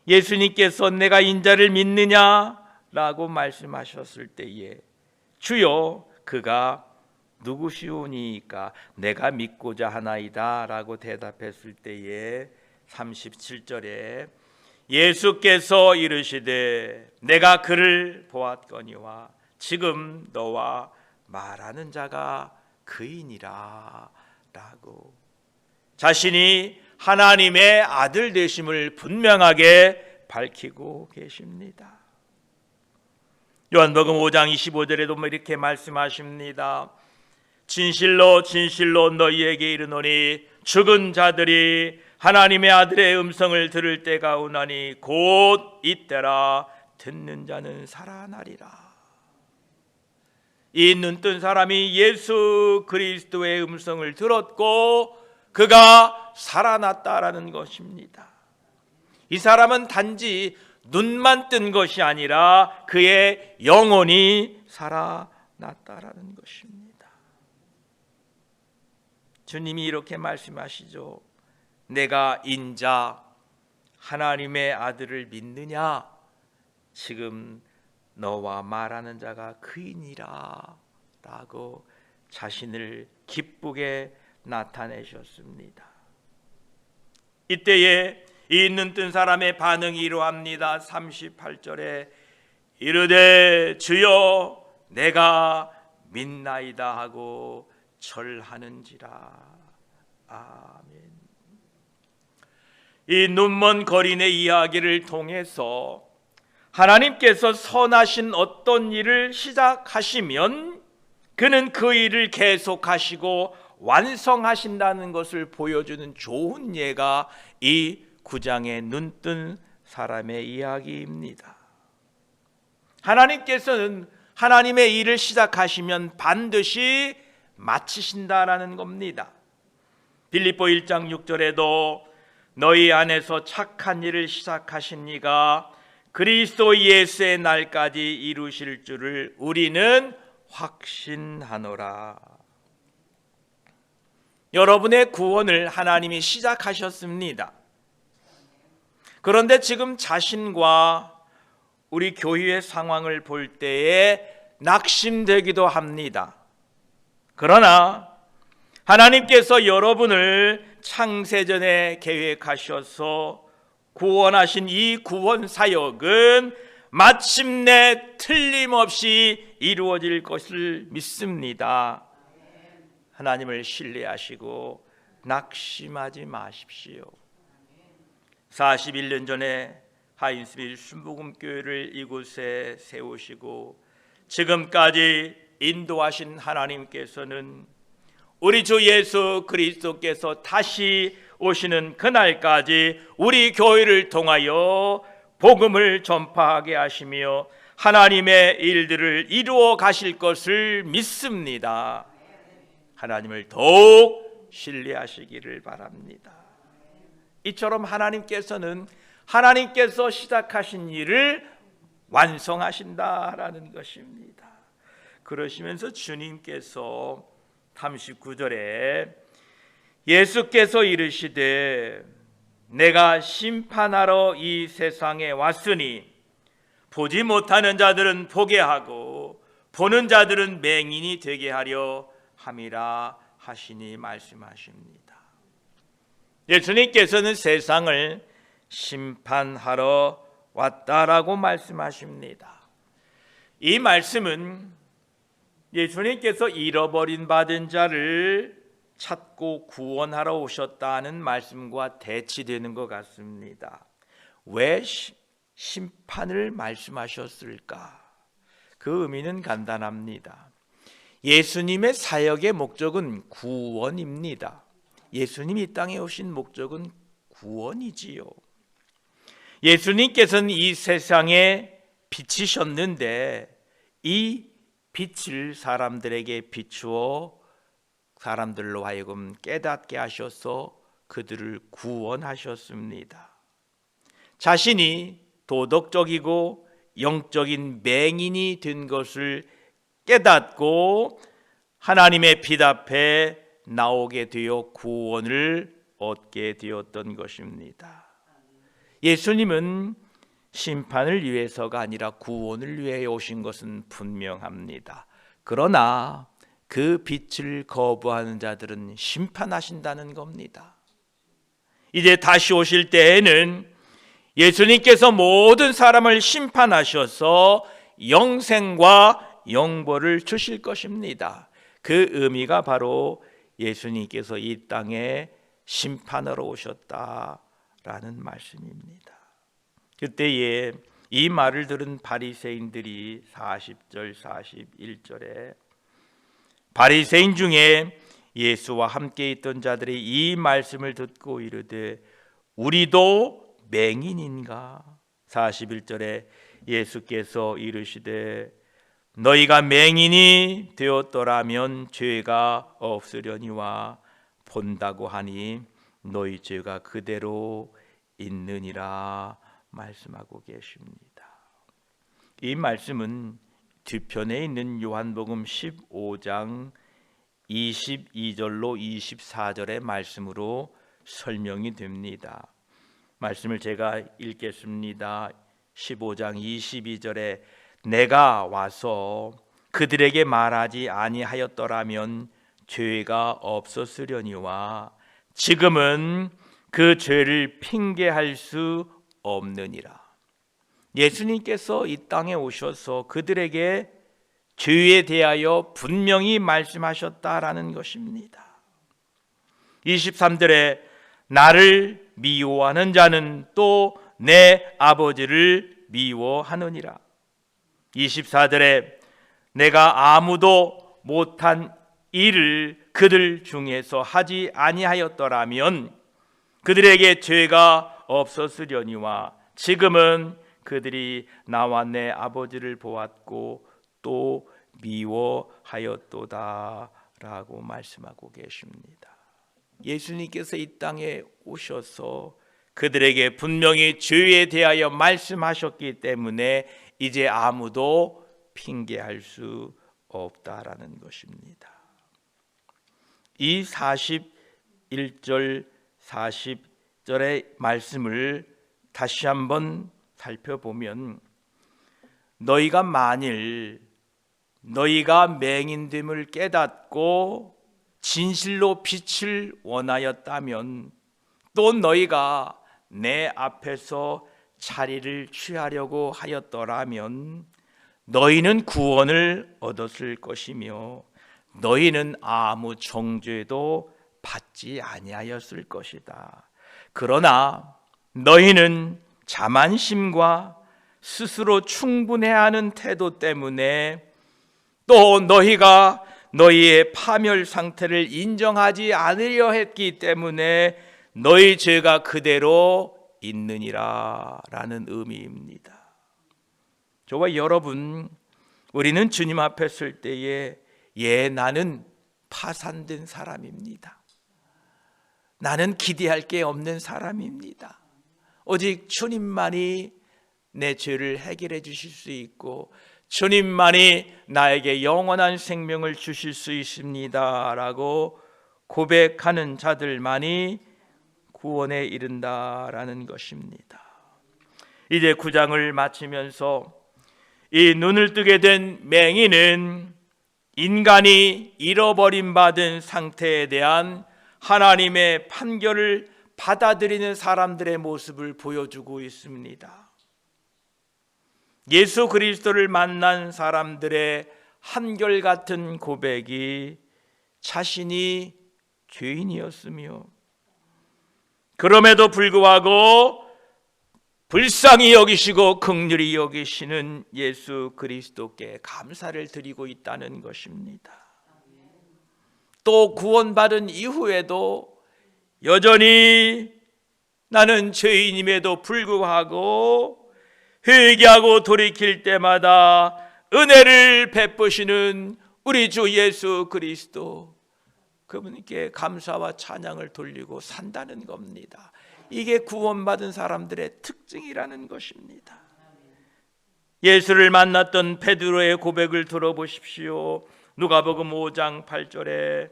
예수님께서 내가 인자를 믿느냐라고 말씀하셨을 때에 주여 그가 누구시오니까 내가 믿고자 하나이다 라고 대답했을 때에 37절에 예수께서 이르시되 내가 그를 보았거니와 지금 너와 말하는 자가 그이니라 라고 자신이 하나님의 아들 되심을 분명하게 밝히고 계십니다. 요한복음 5장 25절에도 이렇게 말씀하십니다. 진실로 진실로 너희에게 이르노니 죽은 자들이 하나님의 아들의 음성을 들을 때가 오나니 곧 이때라. 듣는 자는 살아나리라. 이 눈뜬 사람이 예수 그리스도의 음성을 들었고 그가 살아났다라는 것입니다. 이 사람은 단지 눈만 뜬 것이 아니라 그의 영혼이 살아났다라는 것입니다. 주님이 이렇게 말씀하시죠. 내가 인자 하나님의 아들을 믿느냐? 지금 너와 말하는 자가 그이니라 라고 자신을 기쁘게 나타내셨습니다. 이때에 이 눈뜬 사람의 반응이 이러합니다. 38절에 이르되 주여 내가 믿나이다 하고 절하는지라. 아멘. 이 눈먼 거린의 이야기를 통해서 하나님께서 선하신 어떤 일을 시작하시면 그는 그 일을 계속하시고 완성하신다는 것을 보여주는 좋은 예가 이 9장의 눈뜬 사람의 이야기입니다. 하나님께서는 하나님의 일을 시작하시면 반드시 마치신다라는 겁니다. 빌립보 1장 6절에도 너희 안에서 착한 일을 시작하신 이가 그리스도 예수의 날까지 이루실 줄을 우리는 확신하노라. 여러분의 구원을 하나님이 시작하셨습니다. 그런데 지금 자신과 우리 교회의 상황을 볼 때에 낙심되기도 합니다. 그러나 하나님께서 여러분을 창세전에 계획하셔서 구원하신 이 구원 사역은 마침내 틀림없이 이루어질 것을 믿습니다. 하나님을 신뢰하시고 낙심하지 마십시오. 41년 전에 하인스빌 순복음교회를 이곳에 세우시고 지금까지 인도하신 하나님께서는 우리 주 예수 그리스도께서 다시 오시는 그날까지 우리 교회를 통하여 복음을 전파하게 하시며 하나님의 일들을 이루어 가실 것을 믿습니다. 하나님을 더욱 신뢰하시기를 바랍니다. 이처럼 하나님께서는 하나님께서 시작하신 일을 완성하신다라는 것입니다. 그러시면서 주님께서 39절에 예수께서 이르시되 내가 심판하러 이 세상에 왔으니 보지 못하는 자들은 보게 하고 보는 자들은 맹인이 되게 하려 함이라 하시니 말씀하십니다. 예수님께서는 세상을 심판하러 왔다라고 말씀하십니다. 이 말씀은 예수님께서 잃어버린 받은 자를 찾고 구원하러 오셨다는 말씀과 대치되는 것 같습니다. 왜 심판을 말씀하셨을까? 그 의미는 간단합니다. 예수님의 사역의 목적은 구원입니다. 예수님이 이 땅에 오신 목적은 구원이지요. 예수님께서는 이 세상에 빛이셨는데 이 빛을 사람들에게 비추어 사람들로 하여금 깨닫게 하셔서 그들을 구원하셨습니다. 자신이 도덕적이고 영적인 맹인이 된 것을 깨닫고 하나님의 빛 앞에 나오게 되어 구원을 얻게 되었던 것입니다. 예수님은 심판을 위해서가 아니라 구원을 위해 오신 것은 분명합니다. 그러나 그 빛을 거부하는 자들은 심판하신다는 겁니다. 이제 다시 오실 때에는 예수님께서 모든 사람을 심판하셔서 영생과 영벌을 주실 것입니다. 그 의미가 바로 예수님께서 이 땅에 심판하러 오셨다라는 말씀입니다. 그때에 이 말을 들은 바리새인들이 40절 41절에 바리새인 중에 예수와 함께 있던 자들이 이 말씀을 듣고 이르되 우리도 맹인인가? 41절에 예수께서 이르시되 너희가 맹인이 되었더라면 죄가 없으려니와 본다고 하니 너희 죄가 그대로 있느니라 말씀하고 계십니다. 이 말씀은 뒤편에 있는 요한복음 15장 22절로 24절의 말씀으로 설명이 됩니다. 말씀을 제가 읽겠습니다. 15장 22절에 내가 와서 그들에게 말하지 아니하였더라면 죄가 없었으려니와 지금은 그 죄를 핑계할 수 없느니라. 예수님께서 이 땅에 오셔서 그들에게 죄에 대하여 분명히 말씀하셨다라는 것입니다. 23절에 나를 미워하는 자는 또 내 아버지를 미워하느니라. 24절에 내가 아무도 못한 일을 그들 중에서 하지 아니하였더라면 그들에게 죄가 없었으려니와 지금은 그들이 나와 내 아버지를 보았고 또 미워하였도다 라고 말씀하고 계십니다. 예수님께서 이 땅에 오셔서 그들에게 분명히 죄에 대하여 말씀하셨기 때문에 이제 아무도 핑계할 수 없다라는 것입니다. 이 41절 40절의 말씀을 다시 한번 살펴보면 너희가 만일 너희가 맹인됨을 깨닫고 진실로 빛을 원하였다면 또 너희가 내 앞에서 자리를 취하려고 하였더라면 너희는 구원을 얻었을 것이며 너희는 아무 정죄도 받지 아니하였을 것이다. 그러나 너희는 자만심과 스스로 충분해하는 태도 때문에 또 너희가 너희의 파멸 상태를 인정하지 않으려 했기 때문에 너희 죄가 그대로 있느니라 라는 의미입니다. 저와 여러분, 우리는 주님 앞에 설 때에 나는 파산된 사람입니다. 나는 기대할 게 없는 사람입니다. 오직 주님만이 내 죄를 해결해 주실 수 있고 주님만이 나에게 영원한 생명을 주실 수 있습니다 라고 고백하는 자들만이 구원에 이른다라는 것입니다. 이제 9장을 마치면서 이 눈을 뜨게 된 맹인은 인간이 잃어버림 받은 상태에 대한 하나님의 판결을 받아들이는 사람들의 모습을 보여주고 있습니다. 예수 그리스도를 만난 사람들의 한결같은 고백이 자신이 죄인이었으며 그럼에도 불구하고 불쌍히 여기시고 긍휼히 여기시는 예수 그리스도께 감사를 드리고 있다는 것입니다. 또 구원받은 이후에도 여전히 나는 죄인임에도 불구하고 회개하고 돌이킬 때마다 은혜를 베푸시는 우리 주 예수 그리스도, 그분께 감사와 찬양을 돌리고 산다는 겁니다. 이게 구원받은 사람들의 특징이라는 것입니다. 예수를 만났던 베드로의 고백을 들어보십시오. 누가복음 5장 8절에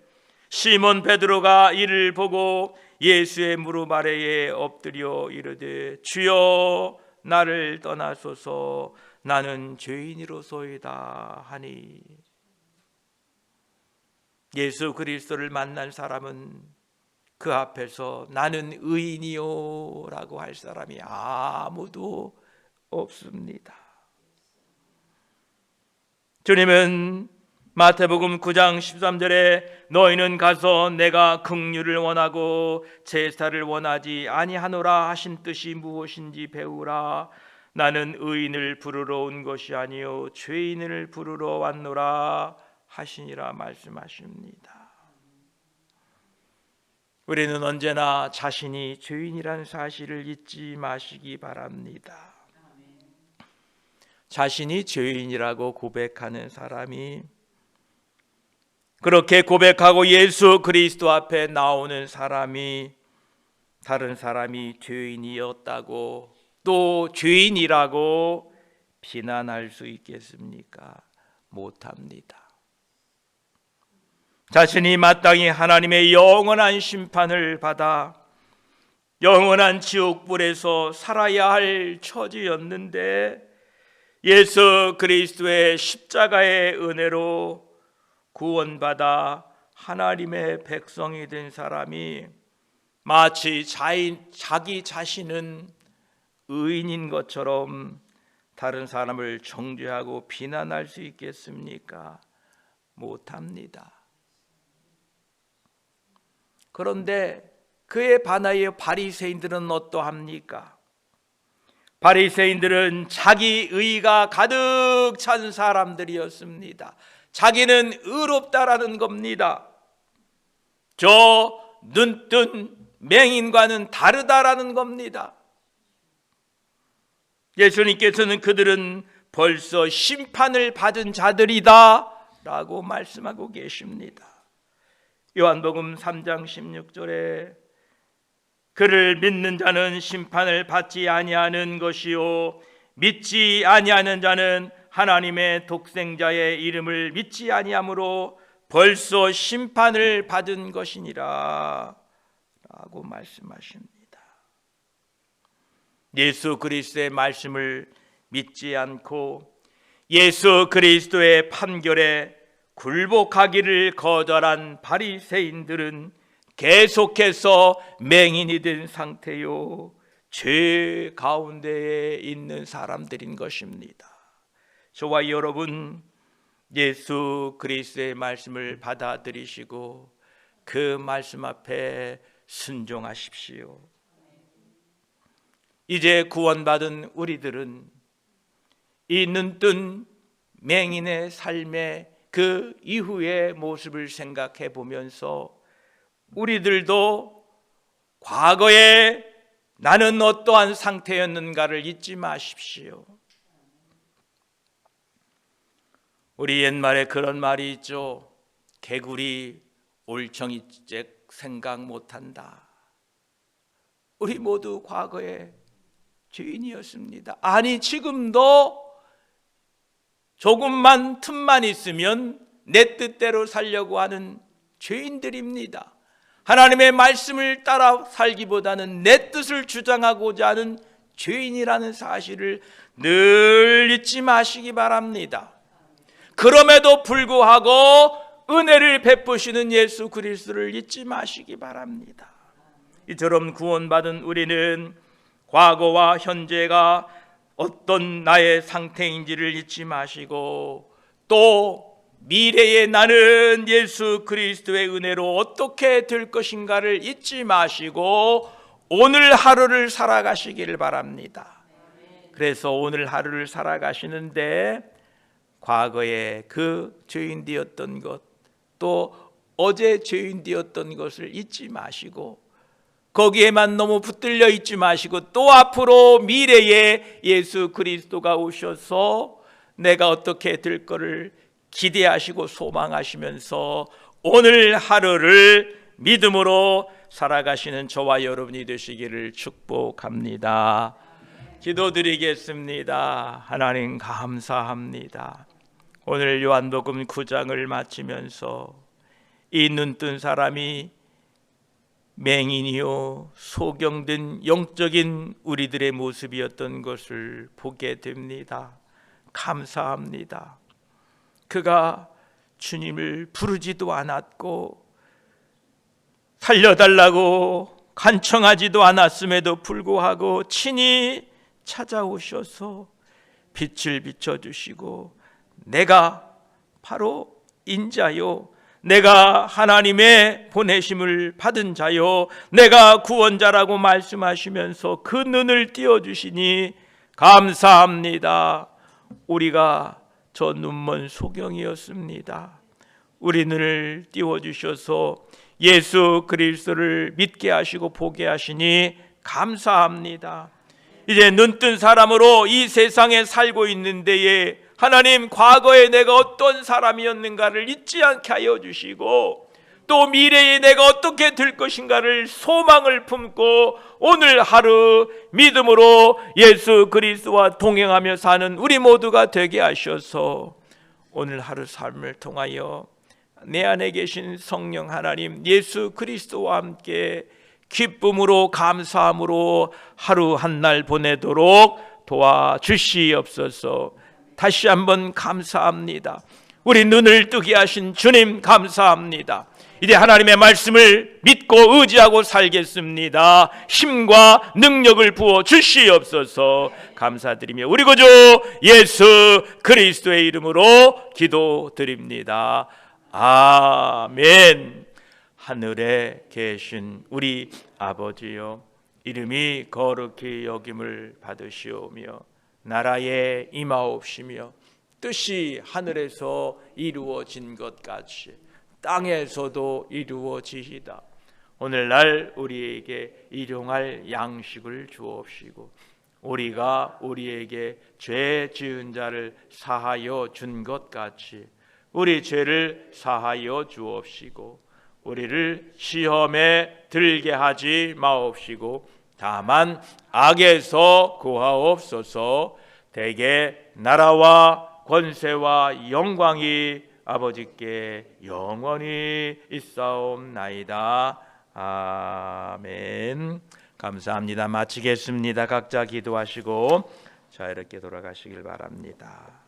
시몬 베드로가 이를 보고 예수의 무릎 아래에 엎드려 이르되 주여 나를 떠나소서 나는 죄인이로소이다 하니, 예수 그리스도를 만난 사람은 그 앞에서 나는 의인이요 라고 할 사람이 아무도 없습니다. 주님은 마태복음 9장 13절에 너희는 가서 내가 긍휼을 원하고 제사를 원하지 아니하노라 하신 뜻이 무엇인지 배우라. 나는 의인을 부르러 온 것이 아니요 죄인을 부르러 왔노라 하시니라 말씀하십니다. 우리는 언제나 자신이 죄인이라는 사실을 잊지 마시기 바랍니다. 자신이 죄인이라고 고백하는 사람이, 그렇게 고백하고 예수 그리스도 앞에 나오는 사람이 다른 사람이 죄인이었다고 또 죄인이라고 비난할 수 있겠습니까? 못합니다. 자신이 마땅히 하나님의 영원한 심판을 받아 영원한 지옥불에서 살아야 할 처지였는데 예수 그리스도의 십자가의 은혜로 구원받아 하나님의 백성이 된 사람이 마치 자기 자신은 의인인 것처럼 다른 사람을 정죄하고 비난할 수 있겠습니까? 못합니다. 그런데 그에 반하여 바리새인들은 어떠합니까? 바리새인들은 자기 의가 가득 찬 사람들이었습니다. 자기는 의롭다라는 겁니다. 저 눈뜬 맹인과는 다르다라는 겁니다. 예수님께서는 그들은 벌써 심판을 받은 자들이다 라고 말씀하고 계십니다. 요한복음 3장 16절에 그를 믿는 자는 심판을 받지 아니하는 것이요 믿지 아니하는 자는 하나님의 독생자의 이름을 믿지 아니하므로 벌써 심판을 받은 것이니라 라고 말씀하십니다. 예수 그리스도의 말씀을 믿지 않고 예수 그리스도의 판결에 굴복하기를 거절한 바리새인들은 계속해서 맹인이 된 상태요 죄 가운데에 있는 사람들인 것입니다. 저와 여러분 예수 그리스도의 말씀을 받아들이시고 그 말씀 앞에 순종하십시오. 이제 구원받은 우리들은 이 눈뜬 맹인의 삶의 그 이후의 모습을 생각해 보면서 우리들도 과거에 나는 어떠한 상태였는가를 잊지 마십시오. 우리 옛말에 그런 말이 있죠. 개구리 올챙이째 생각 못한다. 우리 모두 과거에 죄인이었습니다. 아니 지금도 조금만 틈만 있으면 내 뜻대로 살려고 하는 죄인들입니다. 하나님의 말씀을 따라 살기보다는 내 뜻을 주장하고자 하는 죄인이라는 사실을 늘 잊지 마시기 바랍니다. 그럼에도 불구하고 은혜를 베푸시는 예수 그리스도를 잊지 마시기 바랍니다. 이처럼 구원받은 우리는 과거와 현재가 어떤 나의 상태인지를 잊지 마시고 또 미래의 나는 예수 그리스도의 은혜로 어떻게 될 것인가를 잊지 마시고 오늘 하루를 살아가시기를 바랍니다. 그래서 오늘 하루를 살아가시는데 과거에 그 죄인 되었던 것, 또 어제 죄인 되었던 것을 잊지 마시고 거기에만 너무 붙들려 있지 마시고 또 앞으로 미래에 예수 그리스도가 오셔서 내가 어떻게 될 거를 기대하시고 소망하시면서 오늘 하루를 믿음으로 살아가시는 저와 여러분이 되시기를 축복합니다. 기도드리겠습니다. 하나님 감사합니다. 오늘 요한복음 9장을 마치면서 이 눈뜬 사람이 맹인이요 소경된 영적인 우리들의 모습이었던 것을 보게 됩니다. 감사합니다. 그가 주님을 부르지도 않았고 살려달라고 간청하지도 않았음에도 불구하고 친히 찾아오셔서 빛을 비춰주시고 내가 바로 인자요 내가 하나님의 보내심을 받은 자요 내가 구원자라고 말씀하시면서 그 눈을 띄워주시니 감사합니다. 우리가 저 눈먼 소경이었습니다. 우리 눈을 띄워주셔서 예수 그리스도를 믿게 하시고 보게 하시니 감사합니다. 이제 눈뜬 사람으로 이 세상에 살고 있는 데에 하나님, 과거에 내가 어떤 사람이었는가를 잊지 않게 하여 주시고, 또 미래에 내가 어떻게 될 것인가를 소망을 품고 오늘 하루 믿음으로 예수 그리스도와 동행하며 사는 우리 모두가 되게 하셔서 오늘 하루 삶을 통하여 내 안에 계신 성령 하나님 예수 그리스도와 함께 기쁨으로 감사함으로 하루 한 날 보내도록 도와주시옵소서. 다시 한번 감사합니다. 우리 눈을 뜨게 하신 주님 감사합니다. 이제 하나님의 말씀을 믿고 의지하고 살겠습니다. 힘과 능력을 부어 주시옵소서. 감사드리며 우리 구주 예수 그리스도의 이름으로 기도드립니다. 아멘. 하늘에 계신 우리 아버지여, 이름이 거룩히 여김을 받으시오며 나라에 임하옵시며 뜻이 하늘에서 이루어진 것 같이 땅에서도 이루어지이다. 오늘날 우리에게 일용할 양식을 주옵시고 우리가 우리에게 죄 지은 자를 사하여 준 것 같이 우리 죄를 사하여 주옵시고 우리를 시험에 들게 하지 마옵시고 다만 악에서 구하옵소서. 대개 나라와 권세와 영광이 아버지께 영원히 있사옵나이다. 아멘. 감사합니다. 마치겠습니다. 각자 기도하시고 자 이렇게 돌아가시길 바랍니다.